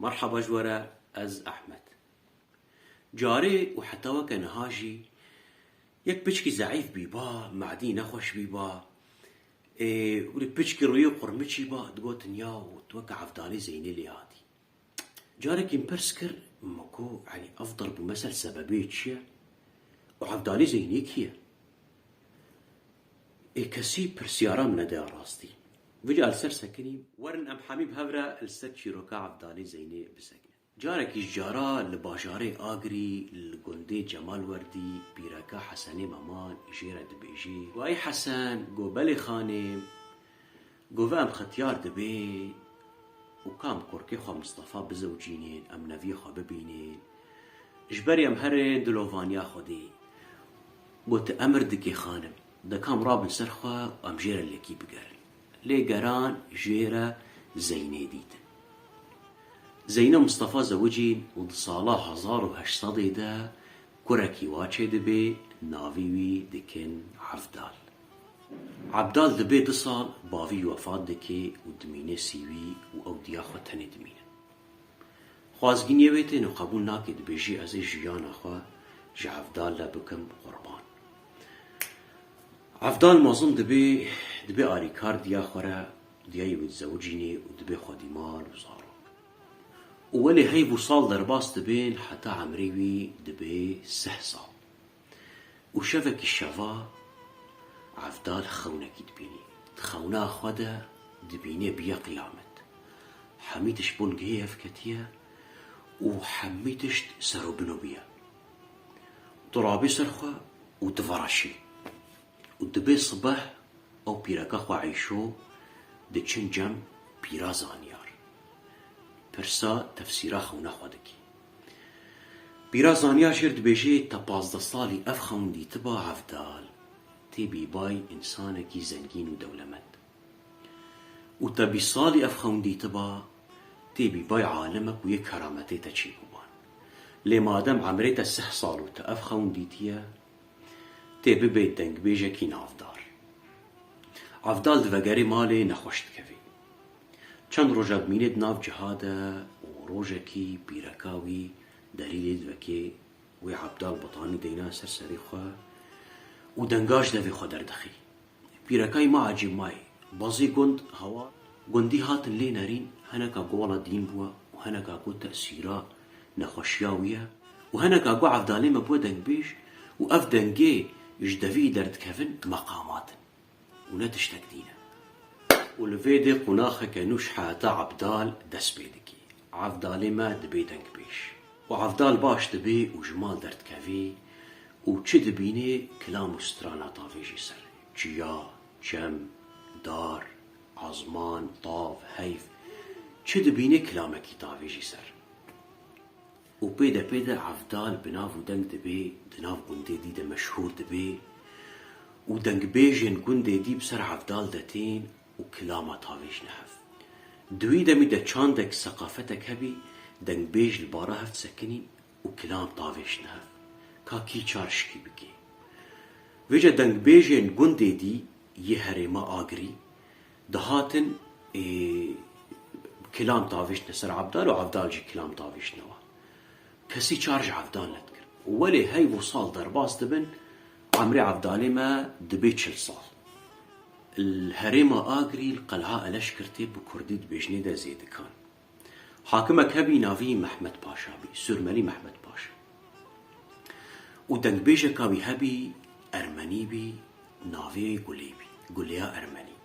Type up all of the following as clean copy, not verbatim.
مرحبا جوارا از احمد. جاره و حتی وکا نهاجی یک پچکی ضعیف بی با معدی نخوش بی با ولی پچکی روی قرمچی با دگوت نیا و توکا عفدالي زيني ليادي. جاره كي مبرسكر مكو يعني افضل بمثل سببيت شيا وعفدالي زيني كيا كسي برسيارا من دا راستي وجا السر سكني ورن ام حميم هفرا السر شيروكا عفدالي زيني بسكن. جارك جارا لباجاري آگري لقندي جمال وردي بيركا حسني مامان جيرا دبيجي واي حسن قو بالي خانم قو فام ختيار دبي وكام كوركي خوا مصطفى بزوجينين ام نفي خوا ببينين جبري ام هرين دلوفانيا خودي قوت امر دكي خانم دا كام رابن سرخوا ام جيرا اللي كي بقر لي قران جيرا زيني ديتن. زينة مصطفى زوجين وصالة 1800 دا كوركي واچه دبي ناويوي دكن عفدال. عبدال دبي دصال باوي وفات دكي ودمينه سيوي وأوديا خوتني دمينه. خوازگين يويتين وقبول ناكي دبيجي ازي جيان اخوا جي عفدال لبكم قربان. عفدال مازن دبي آريكار ديا خورا ديا يود زوجيني ودبي خادمال وزارو. وولي هاي وصال درباس دبين حتى عمريوي دبي 6 صال وشفك الشفا عفدال خونكي دبيني تخونا خدا دبيني بيا قيامت حميتش بونجيه فكتيا وحميتش سرو بنو بيا ترابي سرخوا وتفرشي ودبي صباح او بيراكا خوا عيشو دچن جم بيرا زانيار پرسا تفسیرا خونا خودکی. بیرا زانیا شرد بیجی تا 15 سالی اف خوندی تبا عفدال تی بی بای انسانکی زنگین و دولمت و تا 20 سالی اف خوندی تبا تی بی بای عالمک و یک کرامتی تا چی بوان لی مادم عمری تا 6 سالو تا اف خوندی تیا تی ببید دنگ بیجه کی نافدار عفدال دوگری مالی نخوشت کوی چند روژا بميند ناف جهادا وروژا كي بيركاوي دليل دوكي وي عبدال بطاني دينا سرسري خوا ودنگاش دافي خوا دردخي بيركاي ما عجيب ماي بازي قند هوا قندي هاتن لي نارين هنكا قوالا دين بوا وهنكا قو تأثيرا نخوشياوية وهنكا قو عفدالي مبوا دنگ بيش وأف دنگي يجدفي درد كفن مقامات ونتشتك دينا ولفيدي قناخة كنوش حاتا عبدال دس بيدكي عفدالي ما دبي دنك بيش وعفدال باش دبي وجمال درد كافي وچه دبيني كلام استرانا طافيجي سر جيا جم دار عزمان طاف هيف چه دبيني كلامكي طافيجي سر وبيدا عفدال بناف ودنك دبي دناف قندي دي مشهور دبي ودنك بيجن قندي دي بسر عفدال دتين وكلامة طاويش نحف دوي دمي دا چاندك ثقافتك هبي دنگ بيج البارا هفت سكنين وكلام طاويش نحف كاكي چارشكي بكي ويجا دنگ بيجين قندي دي يهري ما آگري دهاتن كلام طاويش نسر عبدال وعبدال جي كلام طاويش نوا كسي چارج عبدال نتكر ولي هاي وصال درباس دبن عمري عبدالي ما دبي 40 صال الهريمة آگري القلعة الاشكرتي بكردي دبيجني دا زيد كان حاكمك هبي نافي محمد باشا بي سورمالي محمد باشا ودنگ بيجا كاوي هبي ارمني بي نافي قليبي قليا ارمني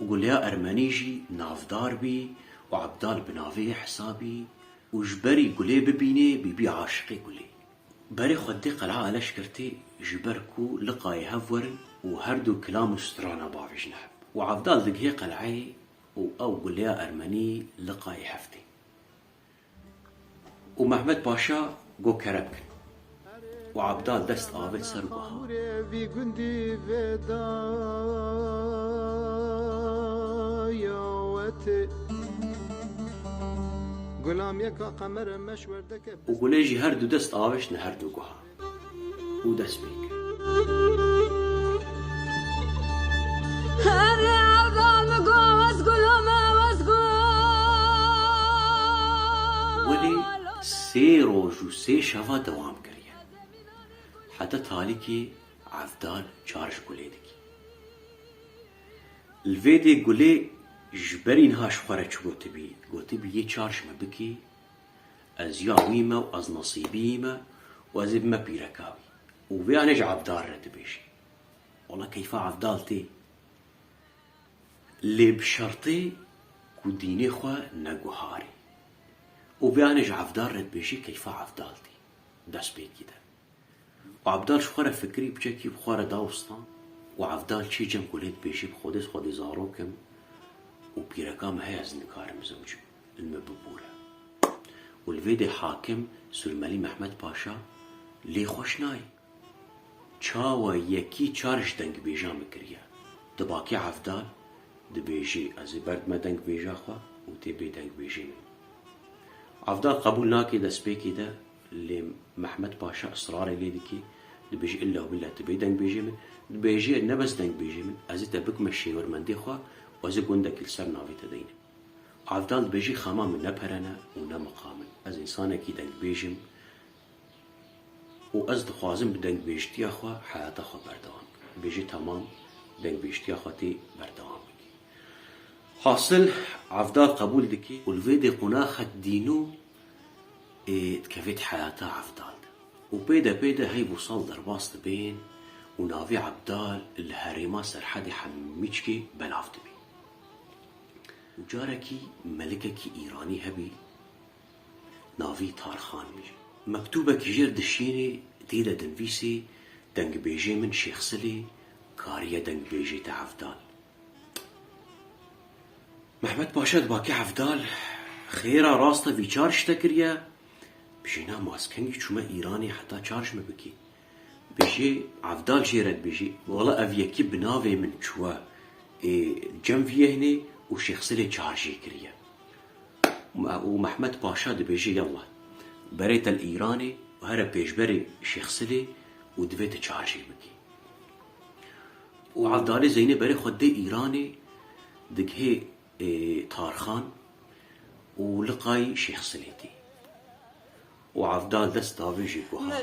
وقليا ارمني جي نافدار بي وعبدال بنافي حسابي وجبري قلي ببيني بيبي عاشقي قلي بري خدي قلعة الاشكرتي جبركو لقاي هفورن وهردو كلام استرانا بافيش نحب وعفدال دقهي قلعي او قليا ارمني لقاي حفتي ومحمد باشا قو كربكن وعبدال دست آبت سر بها وقليجي هردو دست آبش نهردو قها ودست بيك هذا عبدال مقوم واسقل وما واسقل 3 روج و 3 شوا دوام کریه حتی تالی که عفدال چارش گله دکی الویده گله جبرین هاش خوره چو گوتی بی یه چارش مبکی از یاویمه و از نصیبیمه و از ابمه پیرکاوی و بیانج عفدال رد بیشی والله كيف عفدالتي اللي بشرطي كو ديني خوا نقوهاري وبيانج عفدال رد بيجي كيف عفدالتي داس بي كده وعفدال شخورة فكري بجاكي بخورة داوسطان وعفدال شي جم كوليت بيجي بخودي زاروكم وبيرقام هاي از نكارم زوجي المببورة والفيدي حاكم سلمالي محمد باشا لي خوشناي چاوه یکی چارش دنگ بیجا مکریه دباکی عفدال دبیجی از برد ما دنگ بیجا خوا و تی بی دنگ بیجی من عفدال قبول ناکی دست بیکی ده لی محمد پاشا اصراری لیدی کی دبیجی الا و بالله تبی دنگ بیجی من دبیجی نبس دنگ بیجی من از تبک مشی ورمندی خوا و از گندک السر ناوی تدینه عفدال دبیجی خما من نپرنه و نمقامن از انسانه کی دنگ بیجیم و از دخوازم بدنگ بیشتی خوا حیات خوا بردوام بیجی تمام دنگ بیشتی خواتی بردوام بگی حاصل عفدال قبول دکی والویدی قناخ دینو تكفيت حياته عفدال وبيدا هي وصل درباست بين ونافي عبدال الهريما سرحدي حميشكي بلافت بي وجاركي ملككي إيراني هبي نافي تارخان ميجي مكتوبة كجير دشيني ديدا دنفيسي دنگ بيجي من شيخ سلي كاريا دنگ بيجي تعفدال محمد باشا باكي عفدال خيرا راستا في چارش تكريا بيجينا ماسكنجي چوما إيراني حتى چارش مبكي بيجي عفدال جيرد بيجي والله أفيكي بناوي من چوا جم فيه هني وشيخ سلي چارجي كريا ومحمد باشا دي بيجي يلا بريت الإيراني وهرا بيجبري شيخ سلي ودفيت چارجي بكي وعفدالي زيني بري خدي إيراني دك هي تارخان ولقاي شيخ سليتي وعفدال دست دافيجي كوها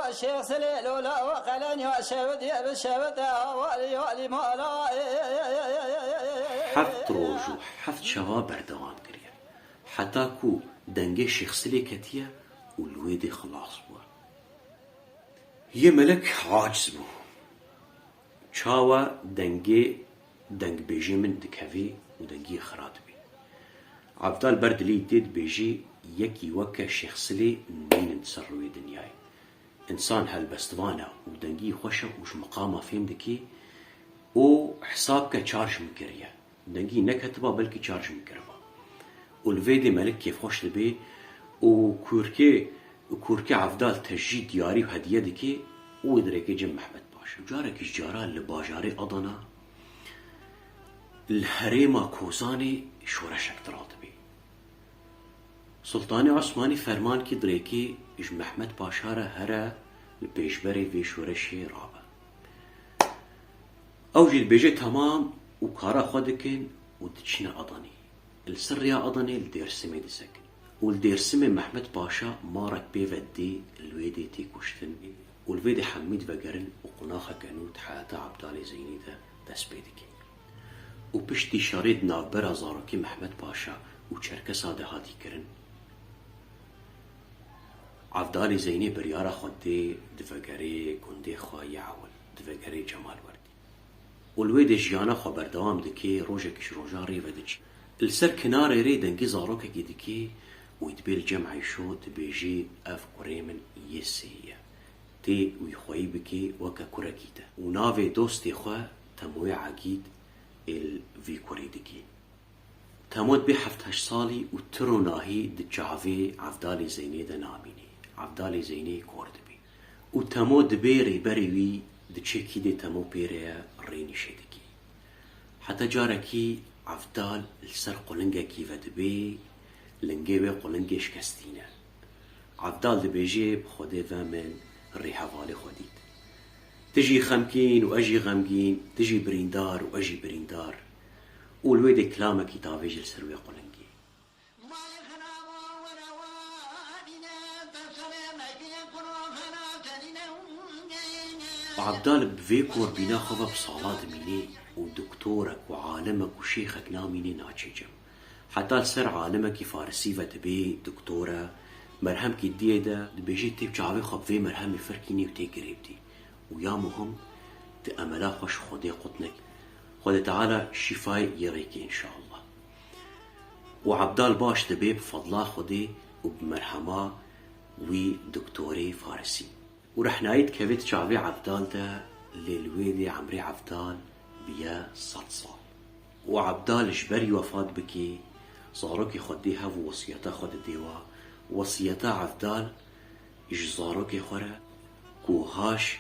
الشيخ سليل ولا وقلني وشبت يا بشبت والي مالا حفت روجو حفت شوا بردوام كريا حتى كو دنگي شيخ سلي كتيا والويدي خلاص بوا هي ملك عاجز بو چاوا دنگ بيجي من دكافي ودنگي خرات بي عفدال بردلي ديد بيجي يكي وكا شيخ سلي نين نتسروي دنياي انسان هالبستوانا ودنگي خوشا وش مقامه فيم دكي و حسابك چارش مكريا دنگي نكتبا بلكي چارش مكربا والفيدي ملك كيف خوش دبي وكوركي عفدال تجي دياري وهدية دكي ودريكي جم محمد باشا وجارك الجارة اللي باجاري أضنا الهريمة كوزاني شورشك تراطبي سلطاني عثماني فرمان كي دريكي اج محمد باشا هرا البيجبري في شورشي رابا اوجي البيجي تمام وكارا خودكين ودتشنا أضني السر يا أضني الديرسمي دسكن والديرسمي محمد باشا مارك بيفدي الويدي تي كشتن والفيدي حميد فقرن وقناخة كانوت حياتا عبدالي زيني دا دس بيدكي وبشتي شريد نافبرا زاروكي محمد باشا وچركسا ده هاتي كرن عفدالي زيني بريارا خودي دفقري كندي خواهي عول دفقري جمال وردي والويدي جيانا خبر دوام دكي روجكش روجا ريفا دكي السر كناري ري دنگي زاروكا كي دكي ويدبيل جمعي شو تبيجي اف قريمن يسية تي ويخوي بكي وكا كوراكيتا ونافي دوستي خوا تموي عقيد الفي كوريدكي تموت بحفتش صالي وترو ناهي دجافي عفدالي زيني دناميني عفدالي زيني كوردبي وتموت بيري بريوي دچيكي دي تمو بيريا ريني شيدكي حتى جاركي عفدال السر قلنگا كيفا دبي لنگي بي قلنگي شكستينا عفدال دبيجي بخوده ومن ريحوالي خوديت تجي خمكين واجي غمكين تجي بريندار واجي بريندار والويد كلامك يتافيج السروي قلنجي عبدال بفيكور بينا خضا بصالات ميني ودكتورك وعالمك وشيخك ناميني ناتشجم حتى السر عالمك فارسي فتبي دكتورة مرهم كي ديدا دبيجي تيب جاوي خب في مرهم فركيني وتي قريبتي ويا مهم تأملا خوش خودي قطنك خود تعالى شفاي يريكي إن شاء الله وعبدال باش تبي بفضلا خودي وبمرحمة ودكتوري فارسي ورح نايد كفيت شعبي عبدال ده للويدي عمري عبدال بيا 100 صال وعبدال جبري وفاة بكي صاروكي خديها ووصيتا خد ديوا وصيتا عبدال اجزاروكي خورا كوهاش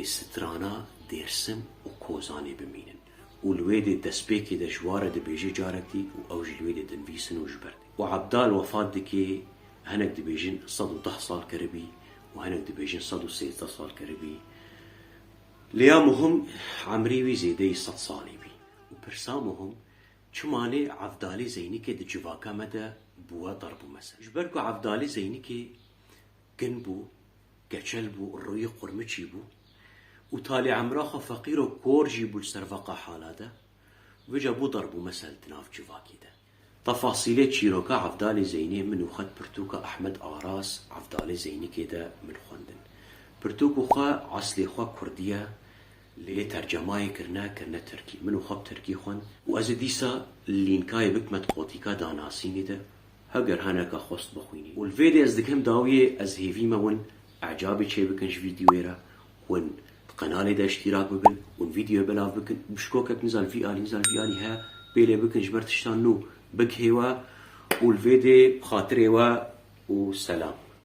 سترانا ديرسم وكوزاني بمينن والويدي دسبيكي دا جوارة دا بيجي جاركتي وأوج الويدي دنفيسن وجبرتي وعبدال وفاة دكي هنك دبيجين 110 صال كربي وهنك دبيجين 106 صال كربي ليامهم عمريوي زيدي 100 صالي بي وبرسامهم چماني عبدالي زينيكي دا جواكا مدى بوا ضربو مسا جبركو عبدالي زينيكي قنبو قچلبو الروي قرمچيبو وتالي عمراخا فقيرو كور جيبو السرفقا حالادا وجابو ضربو مسا تناف جواكي دا تفاصيلي تشيروكا عبدالي زيني منو خد برتوكا أحمد آراس عبدالي زيني كده من خوندن برتوكو خا عصلي خا كردية اللي ترجماي كرنا تركي منو خب تركي خوند وأزديسا لينكاي بكمت قوتيكا داناسيني ده هجر هناكا خوست بخويني والفيديو ازدكهم داوية ازهيفي ون اعجابي شي بكنش فيديويرا ون قنالي ده اشتراك بكن ون فيديو بلاف بكن بشكوكك نزال في آلي ها بيلي بكن جبرتشتان نو بك هوا والفيديو بخاطر هوا وسلام